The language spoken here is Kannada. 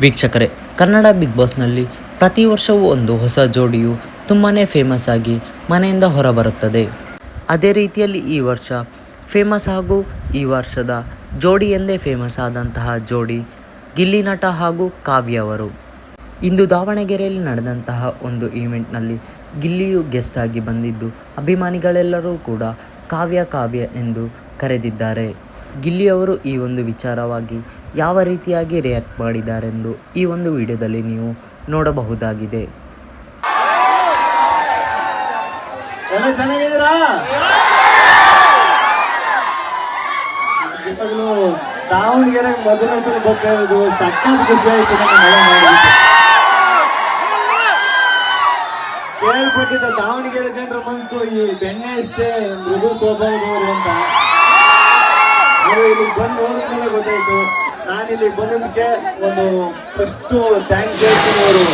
ವೀಕ್ಷಕರೇ, ಕನ್ನಡ ಬಿಗ್ ಬಾಸ್ನಲ್ಲಿ ಪ್ರತಿ ವರ್ಷವೂ ಒಂದು ಹೊಸ ಜೋಡಿಯು ತುಂಬಾ ಫೇಮಸ್ ಆಗಿ ಮನೆಯಿಂದ ಹೊರಬರುತ್ತದೆ. ಅದೇ ರೀತಿಯಲ್ಲಿ ಈ ವರ್ಷ ಫೇಮಸ್ ಹಾಗೂ ಈ ವರ್ಷದ ಜೋಡಿ ಎಂದೇ ಫೇಮಸ್ ಆದಂತಹ ಜೋಡಿ ಗಿಲ್ಲಿ ನಟ ಹಾಗೂ ಕಾವ್ಯ ಅವರು. ಇಂದು ದಾವಣಗೆರೆಯಲ್ಲಿ ನಡೆದಂತಹ ಒಂದು ಈವೆಂಟ್ನಲ್ಲಿ ಗಿಲ್ಲಿಯು ಗೆಸ್ಟ್ ಆಗಿ ಬಂದಿದ್ದು ಅಭಿಮಾನಿಗಳೆಲ್ಲರೂ ಕೂಡ ಕಾವ್ಯ ಎಂದು ಕರೆದಿದ್ದಾರೆ. ಗಿಲ್ಲಿಯವರು ಈ ಒಂದು ವಿಚಾರವಾಗಿ ಯಾವ ರೀತಿಯಾಗಿ ರಿಯಾಕ್ಟ್ ಮಾಡಿದ್ದಾರೆಂದು ಈ ಒಂದು ವಿಡಿಯೋದಲ್ಲಿ ನೀವು ನೋಡಬಹುದಾಗಿದೆ. ದಾವಣಗೆರೆ ಮೊದಲನೇ ಸಲ ಬರ್ತಾ ಇರೋದು ಸಖತ್ ಖುಷಿ ಆಯ್ತು. ಕೇಳ್ಪಟ್ಟಿದ್ದ ದಾವಣಗೆರೆ ಜನರ ಮನಸ್ಸು ಈ ಬೆಣ್ಣೆ ಅಷ್ಟೇ ಮೃದು ಸ್ವಭಾವದವರು ಅಂತ. ಇಲ್ಲಿ ಬಂದು ನೋಡಿದ್ಮೇಲೆ ಗೊತ್ತಾಯ್ತು. ನಾನಿಲ್ಲಿ ಬಂದಕ್ಕೆ ಒಂದು ಫಸ್ಟ್ ಥ್ಯಾಂಕ್ಸ್ ಹೇಳ್ತೀನಿ ಅವರು